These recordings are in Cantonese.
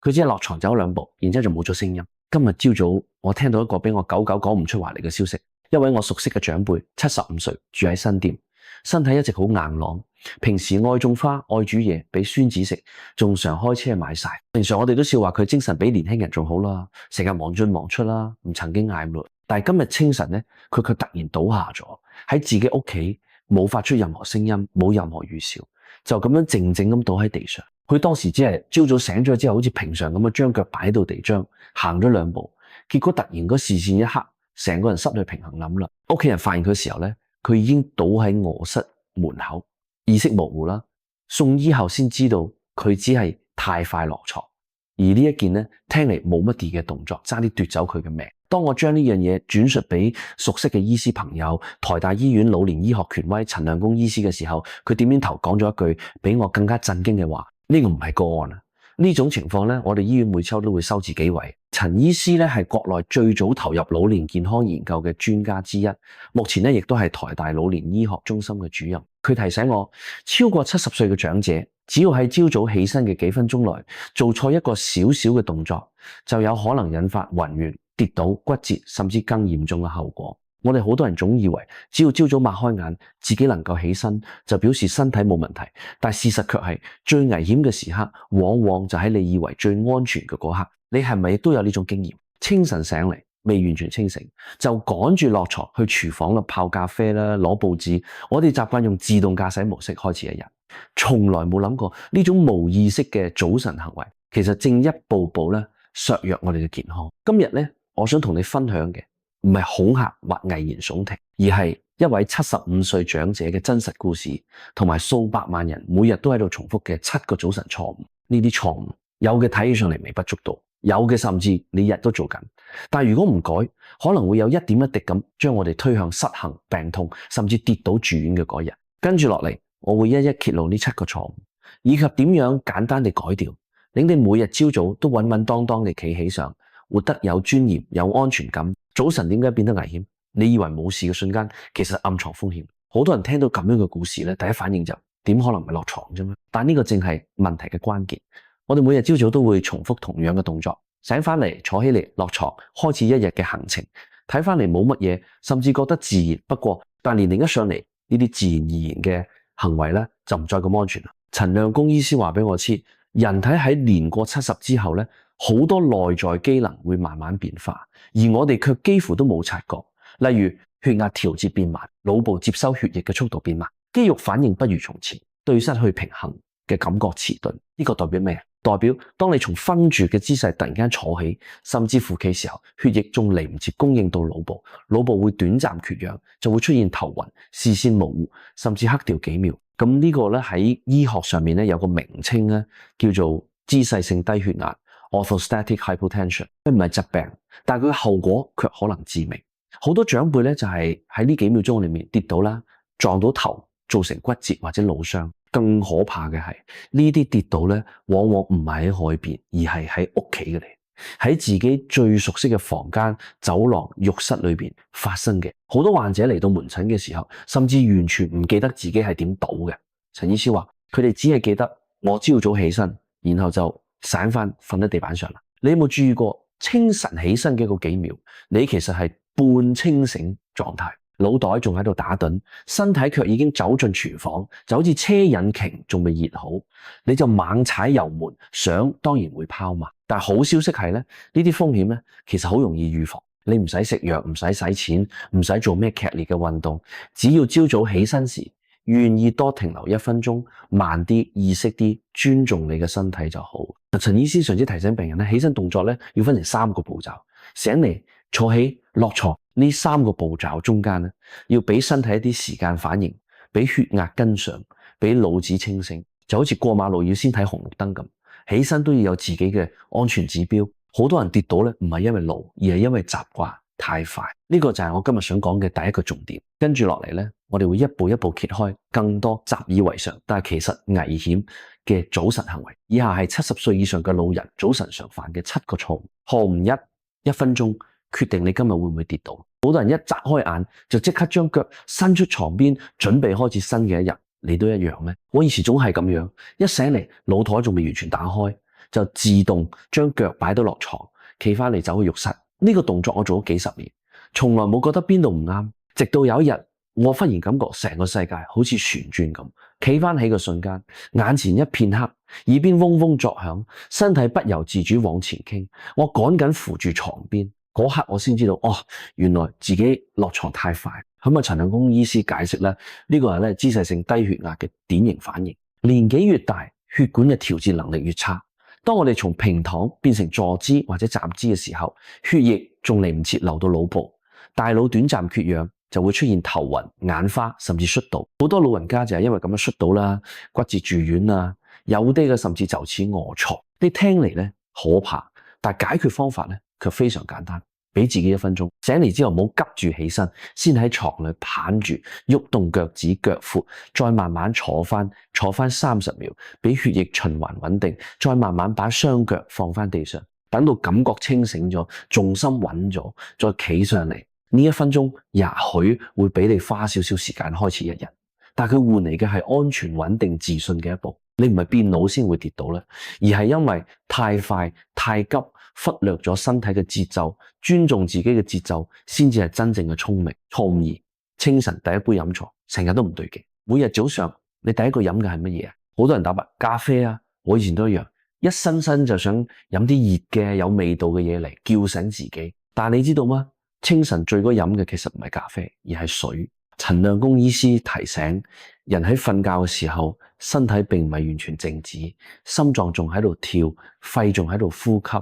佢只係落床走兩步，然之後就冇咗聲音。今日朝早我聽到一個俾我久久講唔出話嚟嘅消息，一位我熟悉嘅長輩，75歲，住喺新店，身體一直好硬朗，平時愛種花、愛煮嘢俾孫子食，仲常開車買晒。平常我哋都笑話佢精神比年輕人仲好啦，成日忙進忙出啦，唔曾經嗌累。但係今日清晨咧，佢卻突然倒下咗，喺自己屋企冇發出任何聲音，冇任何預兆，就咁樣靜靜咁倒喺地上。佢當時只係朝早醒咗之後，好似平常咁樣將腳擺到地張，行咗兩步，結果突然個視線一黑，成個人失去平衡諗啦。屋企人發現佢嘅時候咧，佢已經倒喺臥室門口，意識模糊啦。送醫後先知道佢只係太快落床，而呢一件咧聽嚟冇乜啲嘅動作，差啲奪走佢嘅命。當我將呢樣嘢轉述俾熟悉嘅醫師朋友、台大醫院老年醫學權威陳亮公醫師嘅時候，佢點點頭講咗一句比我更加震驚嘅話：呢個唔係個案啊！呢種情況咧，我哋醫院每週都會收治幾位。陳醫師咧係國內最早投入老年健康研究嘅專家之一，目前咧亦都係台大老年醫學中心嘅主任。佢提醒我，超過70歲嘅長者，只要喺朝早起身嘅幾分鐘內做錯一個小小嘅動作，就有可能引發暈眩、跌倒、骨折，甚至更嚴重嘅後果。我哋好多人總以為只要朝早擘開眼，自己能夠起身，就表示身體冇問題。但事實卻係最危險嘅時刻，往往就喺你以為最安全嘅嗰刻。你係咪亦都有呢種經驗？清晨醒嚟未完全清醒，就趕住落床去廚房啦，泡咖啡啦，攞報紙。我哋習慣用自動駕駛模式開始一日，從來冇諗過呢種無意識嘅早晨行為，其實正一步步咧削弱我哋嘅健康。今日咧，我想同你分享嘅唔係恐嚇或危言聳聽，而係一位75歲長者嘅真實故事，同埋數百萬人每日都喺度重複嘅7個早晨錯誤。呢啲錯誤有嘅睇起上嚟微不足道，有嘅甚至你日都做緊。但如果唔改，可能會有一點一滴咁將我哋推向失衡、病痛，甚至跌倒住院嘅嗰日。跟住落嚟，我會一一揭露呢7個錯誤，以及點樣簡單地改掉，令你每日朝早都穩穩當當地企起上，活得有尊嚴、有安全感。早晨點解變得危險？你以為冇事嘅瞬間，其實暗藏風險。好多人聽到咁樣嘅故事咧，第一反應就點可能唔係落床啫嘛？但呢個正係問題嘅關鍵。我哋每日朝早都會重複同樣嘅動作，醒翻嚟、坐起嚟、落床，開始一日嘅行程。睇翻嚟冇乜嘢，甚至覺得自然。不過，但年齡一上嚟，呢啲自然而然嘅行為咧，就唔再咁安全啦。陳亮公醫師話俾我知，人體喺年過70之後咧，好多內在機能會慢慢變化，而我哋卻幾乎都冇察覺。例如血壓調節變慢，腦部接收血液嘅速度變慢，肌肉反應不如從前，對失去平衡嘅感覺遲鈍。呢個代表咩？代表當你從分住嘅姿勢突然間坐起，甚至乎企時候，血液仲嚟唔切供應到腦部，腦部會短暫缺氧，就會出現頭暈、視線模糊，甚至黑掉幾秒。咁呢個咧喺醫學上面咧有個名稱咧，叫做姿勢性低血壓 （orthostatic hypotension）。佢唔係疾病，但係佢嘅後果卻可能致命。好多長輩咧就係喺呢幾秒鐘裏面跌倒啦，撞到頭，造成骨折或者腦傷。更可怕嘅係呢啲跌倒咧，往往唔係喺海邊，而係喺屋企嘅嚟，喺自己最熟悉嘅房間、走廊、浴室裏邊發生嘅。好多患者嚟到門診嘅時候，甚至完全唔記得自己係點倒嘅。陳醫師話：佢哋只係記得我朝早起身，然後就醒翻瞓喺地板上啦。你有冇注意過清晨起身嘅嗰幾秒，你其實係半清醒狀態？腦袋仲喺度打盹，身體卻已經走進廚房，就好似車引擎仲未熱好，你就猛踩油門，想當然會拋錨。但好消息係咧，呢啲風險咧其實好容易預防，你唔使食藥，唔使使錢，唔使做咩劇烈嘅運動，只要朝早起身時願意多停留1分鐘，慢啲，意識啲，尊重你嘅身體就好。陳醫師常之提醒病人咧，起身動作咧要分成3個步驟，醒嚟、坐起、落床。呢3個步驟中間咧，要俾身體一啲時間反應，俾血壓跟上，俾腦子清醒，就好似過馬路要先睇紅綠燈咁，起身都要有自己嘅安全指標。好多人跌倒咧，唔係因為老，而係因為習慣太快。呢個就係我今日想講嘅第一個重點。跟住落嚟咧，我哋會一步一步揭開更多習以為常，但係其實危險嘅早晨行為。以下係70歲以上嘅老人早晨常犯嘅7個錯誤。錯誤1：1分鐘決定你今日會唔會跌倒。好多人一睜開眼就即刻將腳伸出床邊，準備開始新嘅一日。你都一樣咩？我以前總係咁樣，一醒嚟腦袋仲未完全打開，就自動將腳擺到落床，企返嚟走去浴室。呢個動作我做咗幾十年，從來冇覺得邊度唔啱。直到有一日，我忽然感覺成個世界好似旋轉咁，企返起嘅瞬間，眼前一片黑，耳邊嗡嗡作響，身體不由自主往前傾。我趕緊扶住床邊，嗰刻我先知道，原來自己落床太快。咁啊，陳亮公醫師解釋咧，呢個係姿勢性低血壓嘅典型反應。年紀越大，血管嘅調節能力越差。當我哋從平躺變成坐姿或者站姿嘅時候，血液仲嚟唔切流到腦部，大腦短暫缺氧，就會出現頭暈、眼花，甚至摔倒。好多老人家就係因為咁樣摔倒啦，骨折住院啦，有啲嘅甚至就此臥床。你聽嚟咧可怕，但解決方法咧卻非常簡單。俾自己1分鐘，醒嚟之後唔好急住起身，先喺床裏盤住，喐動腳趾腳闊，再慢慢坐翻30秒，俾血液循環穩定，再慢慢把雙腳放翻地上，等到感覺清醒咗，重心穩咗，再企上嚟。呢1分鐘也許會俾你花少少時間開始一日，但佢換嚟嘅係安全、穩定、自信嘅一步。你唔係變老先會跌倒咧，而係因為太快、太急，忽略咗身體嘅節奏，尊重自己嘅節奏，先至係真正嘅聰明。錯誤2，清晨第一杯飲茶，成日都唔對勁。每日早上你第一個飲嘅係乜嘢啊？好多人答咖啡啊，我以前都一樣，一身就想飲啲熱嘅有味道嘅嘢嚟叫醒自己。但係你知道嗎？清晨最該飲嘅其實唔係咖啡，而係水。陳亮公醫師提醒人喺瞓覺嘅時候，身體並唔係完全靜止，心臟仲喺度跳，肺仲喺度呼吸，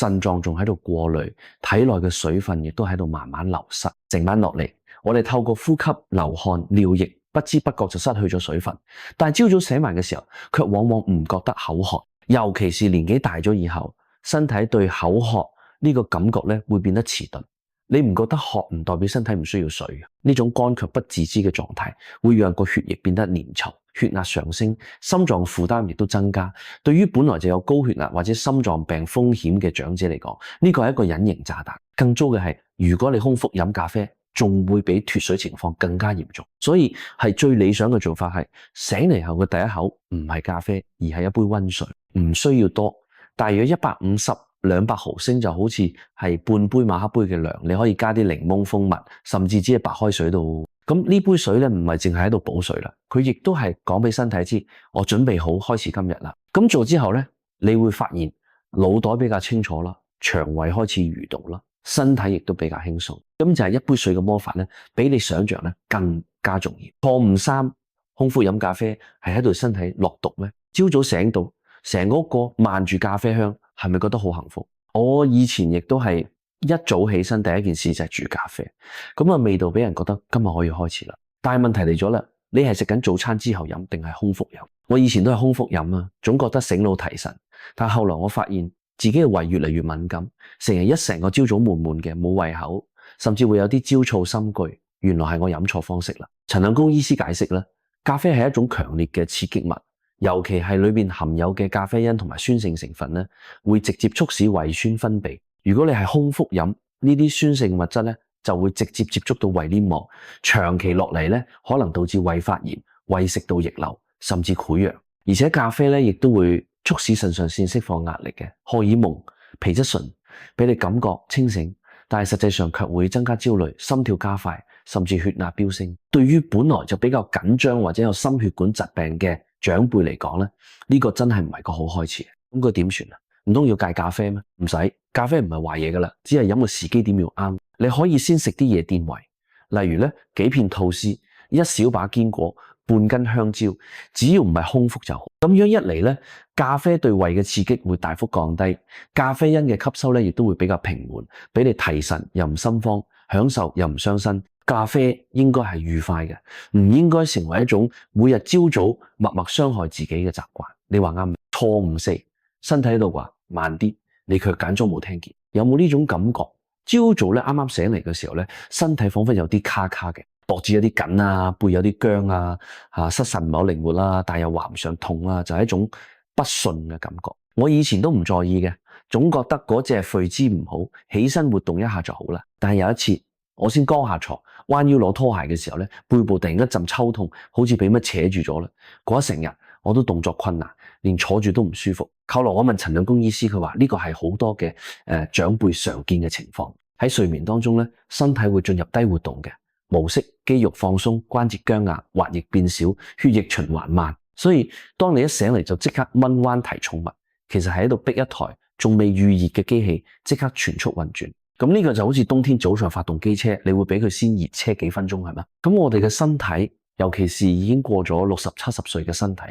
腎臟仲喺度過濾，體內嘅水分亦都喺度慢慢流失。靜慢落嚟，我哋透過呼吸、流汗、尿液，不知不覺就失去咗水分。但係朝早醒埋嘅時候，卻往往唔覺得口渴，尤其是年紀大咗以後，身體對口渴呢個感覺咧會變得遲鈍。你唔覺得渴唔代表身體唔需要水嘅，呢種乾卻不自知嘅狀態會讓個血液變得粘稠，血壓上升，心臟負擔亦都增加。對於本來就有高血壓或者心臟病風險嘅長者嚟講，呢個係一個隱形炸彈。更糟嘅係，如果你空腹飲咖啡，仲會比脫水情況更加嚴重。所以係最理想嘅做法係醒嚟後嘅第一口唔係咖啡，而係一杯溫水，唔需要多，大約150、200毫升就好似係半杯馬克杯嘅量，你可以加啲檸檬蜂蜜，甚至只係白開水都。咁呢杯水咧唔係淨係喺度補水啦，佢亦都係講俾身體知，我準備好開始今日啦。咁做之後咧，你會發現腦袋比較清楚啦，腸胃開始蠕動啦，身體亦都比較輕鬆。咁就係一杯水嘅魔法咧，比你想象咧更加重要。錯誤3，空腹飲咖啡係喺度身體落毒咩？朝早醒到成個屋個漫住咖啡香，係咪覺得好幸福？我以前亦都係一早起身第一件事就係煮咖啡，咁啊味道俾人覺得今日可以開始啦。但係問題嚟咗啦，你係食緊早餐之後飲定係空腹飲？我以前都係空腹飲啊，總覺得醒腦提神。但係後來我發現自己嘅胃越嚟越敏感，成個朝早悶悶嘅，冇胃口，甚至會有啲焦躁心悸。原來係我飲錯方式啦。陳亮公醫師解釋啦，咖啡係一種強烈嘅刺激物。尤其係裏面含有嘅咖啡因同埋酸性成分咧，會直接促使胃酸分泌。如果你係空腹飲呢啲酸性物質咧，就會直接接觸到胃黏膜，長期落嚟咧，可能導致胃發炎、胃食道逆流，甚至潰瘍。而且咖啡咧，亦都會促使腎上腺釋放壓力嘅荷爾蒙皮質醇，俾你感覺清醒，但係實際上卻會增加焦慮、心跳加快，甚至血壓飆升。對於本來就比較緊張或者有心血管疾病嘅長輩嚟講咧，呢個真係唔係個好開始。咁佢點算啊？唔通要戒咖啡咩？唔使，咖啡唔係壞嘢噶啦，只係飲嘅時機點要啱。你可以先食啲嘢墊胃，例如咧幾片吐司、一小把堅果、半斤香蕉，只要唔係空腹就好。咁樣一嚟咧，咖啡對胃嘅刺激會大幅降低，咖啡因嘅吸收咧亦都會比較平緩，俾你提神又唔心慌，享受又唔傷身。咖啡應該係愉快嘅，唔應該成為一種每日朝早默默傷害自己嘅習慣。你話啱唔啱？錯誤4，身體喺度話慢啲，你卻假裝冇聽見。有冇呢種感覺？朝早咧啱啱醒嚟嘅時候咧，身體彷彿有啲卡卡嘅，脖子有啲緊啊，背有啲僵啊，失神唔係好靈活啦，但又話唔上痛啊，就係一種不順嘅感覺。我以前都唔在意嘅，總覺得嗰隻睡姿唔好，起身活動一下就好啦。但係有一次，我先剛下床，彎腰攞拖鞋嘅時候咧，背部突然一陣抽痛，好似俾乜扯住咗啦。嗰一成日我都動作困難，連坐住都唔舒服。後來我問陳亮公醫師，佢話呢個係好多嘅長輩常見嘅情況。喺睡眠當中咧，身體會進入低活動嘅模式，肌肉放鬆，關節僵硬，滑液變少，血液循環慢。所以當你一醒嚟就即刻掹彎提重物，其實係喺度逼一台仲未預熱嘅機器即刻全速運轉。咁呢個就好似冬天早上發動機車，你會俾佢先熱車幾分鐘係咪？咁我哋嘅身體，尤其是已經過咗60、70歲嘅身體，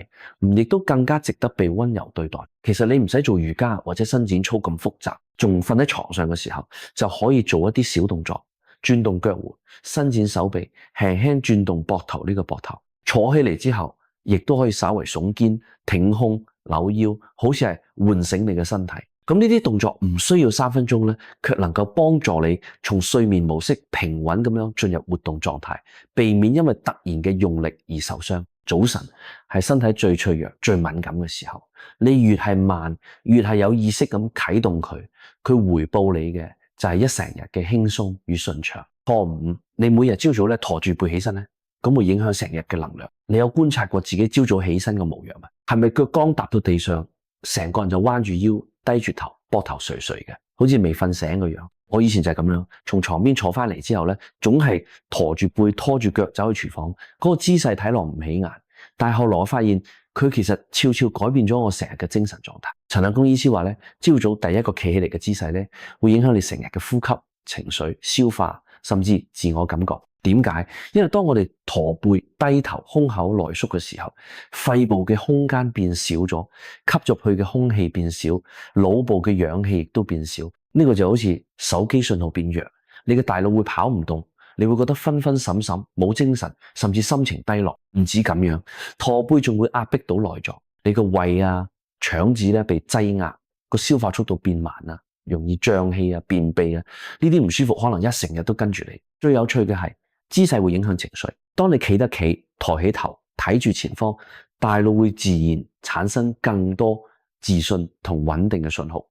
亦都更加值得被溫柔對待。其實你唔使做瑜伽或者伸展操咁複雜，仲瞓喺床上嘅時候就可以做一啲小動作，轉動腳踝，伸展手臂，輕輕轉動膊頭呢個膊頭。坐起嚟之後，亦都可以稍微聳肩、挺胸、扭腰，好似係喚醒你嘅身體。咁呢啲動作唔需要3分鐘咧，卻能夠幫助你從睡眠模式平穩咁樣進入活動狀態，避免因為突然嘅用力而受傷。早晨係身體最脆弱、最敏感嘅時候，你越係慢，越係有意識咁啟動佢回報你嘅就係一成日嘅輕鬆與順暢。錯誤，你每日朝早咧駝住背起身咧，咁會影響成日嘅能量。你有觀察過自己朝早起身嘅模樣嗎？係咪腳剛踏到地上，成個人就彎住腰，低住頭，膊頭垂垂嘅，好似未瞓醒嘅樣？我以前就係咁樣，從床邊坐翻嚟之後咧，總係駝住背，拖住腳走去廚房，嗰個姿勢睇落唔起眼。但係後來我發現，佢其實悄悄改變咗我成日嘅精神狀態。陳亮公醫師話咧，朝早第一個企起嚟嘅姿勢咧，會影響你成日嘅呼吸、情緒、消化，甚至自我感覺。點解？因為當我哋駝背、低頭、胸口內縮嘅時候，肺部嘅空間變少咗，吸入去嘅空氣變少，腦部嘅氧氣亦都變少。呢個就好似手機信號變弱，你嘅大腦會跑唔動，你會覺得昏昏沈沈，冇精神，甚至心情低落。唔止咁樣，駝背仲會壓迫到內臟，你個胃啊、腸子咧被擠壓，個消化速度變慢啊，容易脹氣啊、便秘啊，呢啲唔舒服可能一成日都跟住你。最有趣嘅係，姿勢會影響情緒。當你企得企，抬起頭，睇住前方，大腦會自然產生更多自信同穩定嘅信號。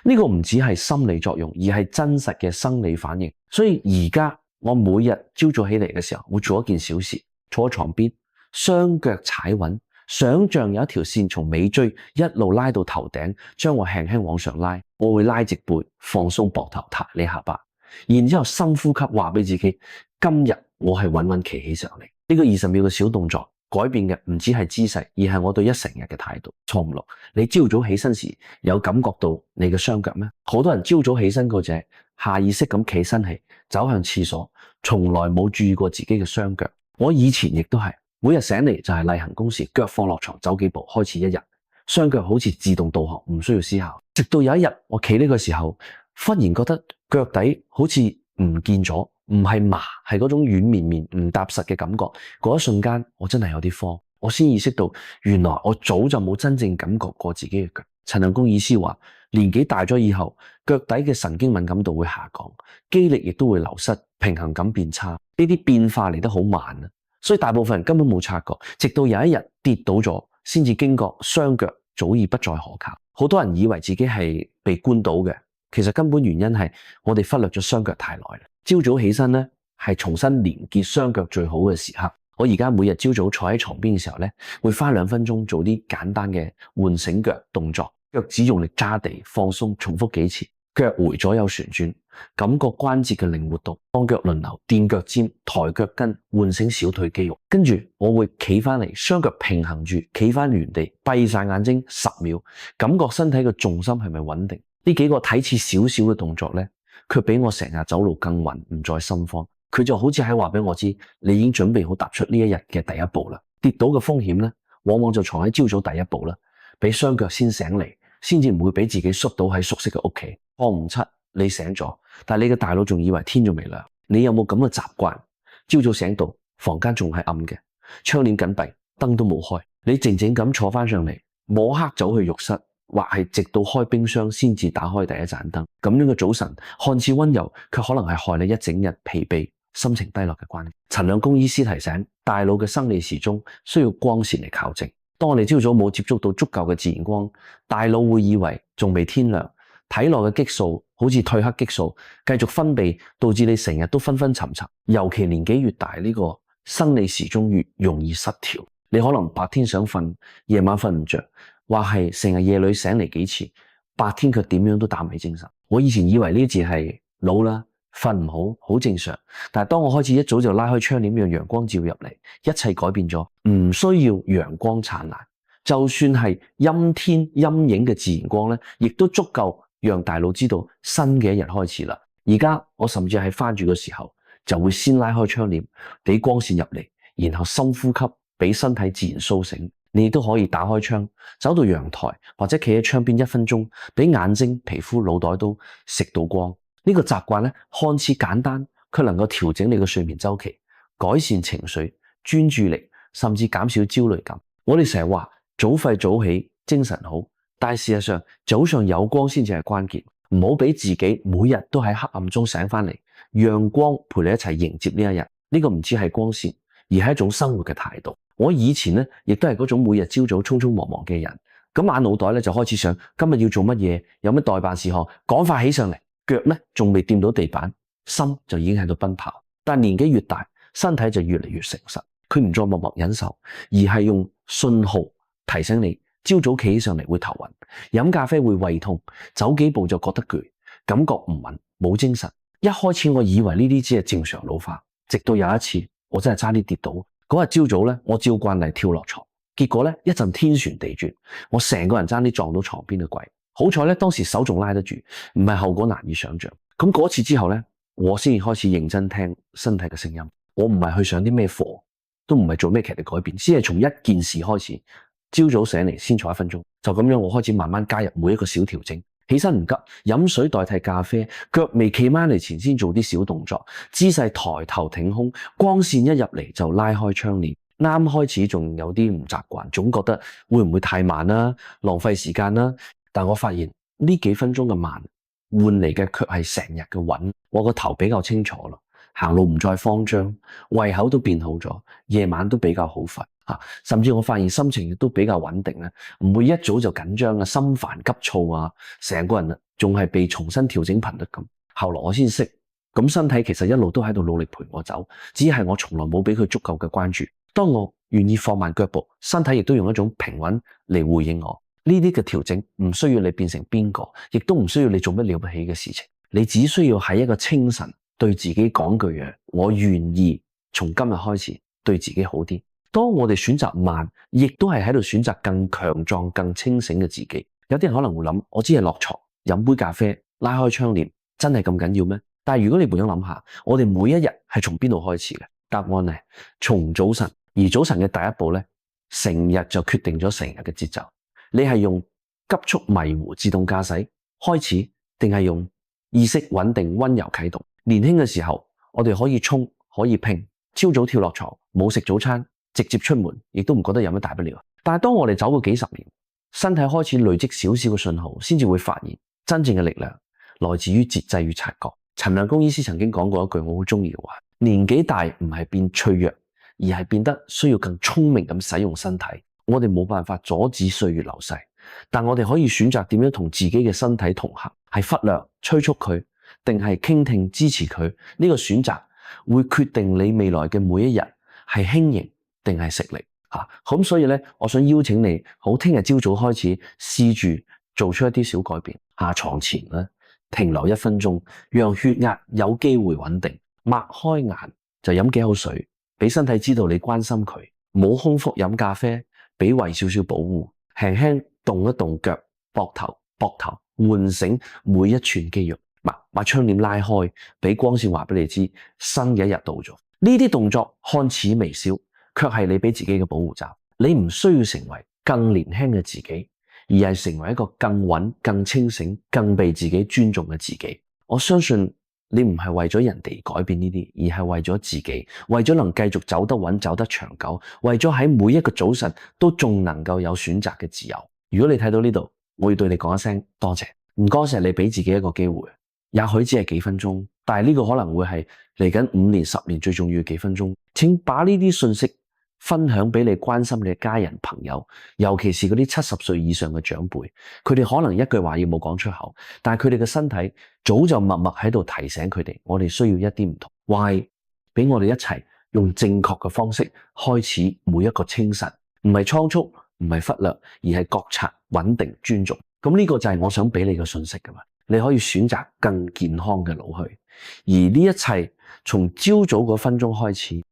呢個唔只係心理作用，而係真實嘅生理反應。所以而家我每日朝早起嚟嘅時候，會做一件小事，坐喺床邊，雙腳踩穩，想象有一條線從尾椎一路拉到頭頂，將我輕輕往上拉。我會拉直背，放鬆膊頭，抬你下巴，然之後深呼吸，話俾自己，今日我係穩穩企起上嚟。呢個20秒嘅小動作，改變嘅唔止係姿勢，而係我對一成日嘅態度。錯誤六，你朝早起身時有感覺到你嘅雙腳咩？好多人朝早起身嗰陣，下意識咁企身起，走向廁所，從來冇注意過自己嘅雙腳。我以前亦都係，每日醒嚟就係例行公事，腳放落床，走幾步，開始一日。雙腳好似自動導航，唔需要思考。直到有一日，我企呢個時候，忽然覺得腳底好似唔見咗。唔係麻，係嗰種軟綿綿唔踏實嘅感覺。嗰一瞬間，我真係有啲慌，我先意識到，原來我早就冇真正感覺過自己嘅腳。陳亮公醫師話，年紀大咗以後，腳底嘅神經敏感度會下降，肌力亦都會流失，平衡感變差。呢啲變化嚟得好慢啊，所以大部分人根本冇察覺，直到有一日跌倒咗，先至驚覺雙腳早已不再可靠。好多人以為自己係被關倒嘅，其實根本原因係我哋忽略咗雙腳太耐啦。朝早起身咧，係重新連結雙腳最好嘅時刻。我而家每日朝早坐喺床邊嘅時候咧，會花2分鐘做啲簡單嘅喚醒腳動作，腳趾用力揸地放鬆，重複幾次，腳回左右旋轉，感覺關節嘅靈活度，雙腳輪流墊腳尖、抬腳跟，喚醒小腿肌肉。跟住我會企翻嚟，雙腳平衡住，企翻原地，閉晒眼睛10秒，感覺身體嘅重心係咪穩定？呢幾個睇似少少嘅動作咧，卻比我成日走路更穩，唔再心慌。佢就好似喺話俾我知，你已經準備好踏出呢一日嘅第一步啦。跌倒嘅風險咧，往往就藏喺朝早第一步啦。俾雙腳先醒嚟，先至唔會俾自己縮倒喺熟悉嘅屋企。錯誤7，你醒咗，但係你嘅大腦仲以為天仲未亮。你有冇咁嘅習慣？朝早醒到，房間仲係暗嘅，窗簾緊閉，燈都冇開，你靜靜咁坐翻上嚟，摸黑走去浴室，或係直到開冰箱先至打開第一盞燈。咁樣嘅早晨看似溫柔，卻可能係害你一整日疲憊、心情低落嘅關係。陳亮公醫師提醒，大腦嘅生理時鐘需要光線嚟校正。當我哋朝早冇接觸到足夠嘅自然光，大腦會以為仲未天亮，體內嘅激素好似褪黑激素繼續分泌，導致你成日都昏昏沉沉。尤其年紀越大，呢個生理時鐘越容易失調。你可能白天想瞓，夜晚瞓唔着，或係成日夜裏醒嚟幾次，白天卻點樣都打唔起精神。我以前以為呢啲字係老啦，瞓唔好，好正常。但係當我開始一早就拉開窗簾，讓陽光照入嚟，一切改變咗。唔需要陽光燦爛，就算係陰天陰影嘅自然光咧，亦都足夠讓大腦知道新嘅一日開始啦。而家我甚至係翻住嘅時候，就會先拉開窗簾，俾光線入嚟，然後深呼吸，俾身體自然甦醒。你亦都可以打開窗，走到陽台或者企喺窗邊1分鐘，俾眼睛、皮膚、腦袋都食到光。呢個習慣咧，看似簡單，卻能夠調整你嘅睡眠週期，改善情緒、專注力，甚至減少焦慮感。我哋成日話早瞓早起，精神好，但係事實上早上有光先至係關鍵。唔好俾自己每日都喺黑暗中醒翻嚟，讓光陪你一齊迎接呢一日。呢個唔止係光線，而係一種生活嘅態度。我以前咧，亦都係嗰種每日朝早匆匆忙忙嘅人，咁眼腦袋咧就開始想今日要做乜嘢，有咩待辦事項，趕快起上嚟，腳咧仲未掂到地板，心就已經喺度奔跑。但年紀越大，身體就越嚟越誠實，佢唔再默默忍受，而係用信號提醒你，朝早企起上嚟會頭暈，飲咖啡會胃痛，走幾步就覺得攰，感覺唔穩，冇精神。一開始我以為呢啲只係正常老化，直到有一次我真係差啲跌倒。嗰日朝早咧，我照慣例跳落床，結果咧一陣天旋地轉，我成個人爭啲撞到床邊嘅櫃。好彩咧，當時手仲拉得住，唔係後果難以想象。咁嗰次之後咧，我先至開始認真聽身體嘅聲音。我唔係去上啲咩課，都唔係做咩劇烈改變，只係從一件事開始。朝早醒嚟先坐1分鐘，就咁樣我開始慢慢加入每一個小調整。起身唔急，飲水代替咖啡，腳未企返嚟前先做啲小動作，姿勢抬頭挺胸，光線一入嚟就拉開窗簾。啱開始仲有啲唔習慣，總覺得會唔會太慢啦，浪費時間啦。但我發現呢幾分鐘嘅慢，換嚟嘅卻係成日嘅穩。我個頭比較清楚啦，行路唔再慌張，胃口都變好咗，夜晚都比較好瞓。甚至我發現心情亦都比較穩定咧，唔會一早就緊張啊、心煩急躁啊，成個人仲係被重新調整頻率咁。後來我先識，咁身體其實一路都喺度努力陪我走，只係我從來冇俾佢足夠嘅關注。當我願意放慢腳步，身體亦都用一種平穩嚟回應我。呢啲嘅調整唔需要你變成邊個，亦都唔需要你做乜了不起嘅事情，你只需要喺一個清晨對自己講句嘢：我願意從今日開始對自己好啲。當我哋選擇慢，亦都係喺度選擇更強壯、更清醒嘅自己。有啲人可能會諗：我只係落床飲杯咖啡，拉開窗簾，真係咁緊要咩？但係如果你唔想諗下，我哋每一日係從邊度開始嘅？答案係從早晨，而早晨嘅第一步咧，成日就決定咗成日嘅節奏。你係用急速迷糊自動駕駛開始，定係用意識穩定溫柔啟動？年輕嘅時候，我哋可以衝，可以拼，朝早跳落床，冇食早餐，直接出門，亦都唔覺得有乜大不了。但係當我哋走過幾十年，身體開始累積少少嘅信號，先至會發現真正嘅力量來自於節制與察覺。陳亮公醫師曾經講過一句我好中意嘅話：年紀大唔係變脆弱，而係變得需要更聰明咁使用身體。我哋冇辦法阻止歲月流逝，但我哋可以選擇點樣同自己嘅身體同行，係忽略催促佢，定係傾聽支持佢。呢個選擇會決定你未來嘅每一日係輕盈定係食力。咁所以咧，我想邀請你，好，聽日朝早開始試住做出一啲小改變。下床前咧，停留1分鐘，讓血壓有機會穩定，擘開眼就飲幾口水，俾身體知道你關心佢。冇空腹飲咖啡，俾胃少少保護，輕輕動一動腳、膊頭，喚醒每一寸肌肉。把窗簾拉開，俾光線話俾你知，新嘅一日到咗。呢啲動作看似微小，卻係你俾自己嘅保護罩。你唔需要成為更年輕嘅自己，而係成為一個更穩、更清醒、更被自己尊重嘅自己。我相信你唔係為咗人哋改變呢啲，而係為咗自己，為咗能繼續走得穩、走得長久，為咗喺每一個早晨都仲能夠有選擇嘅自由。如果你睇到呢度，我要對你講一聲多謝，唔該晒你俾自己一個機會。也許只係幾分鐘，但係呢個可能會係嚟緊5年、10年最重要嘅幾分鐘。請把呢啲信息分享俾你關心你嘅家人朋友，尤其是嗰啲70歲以上嘅長輩，佢哋可能一句話亦冇講出口，但係佢哋嘅身體早就默默喺度提醒佢哋，我哋需要一啲唔同。Why？俾我哋一齊用正確嘅方式開始每一個清晨，唔係倉促，唔係忽略，而係覺察穩定、尊重。咁呢個就係我想俾你嘅信息㗎嘛。你可以選擇更健康嘅老去，而呢一切從朝早嗰分鐘開始。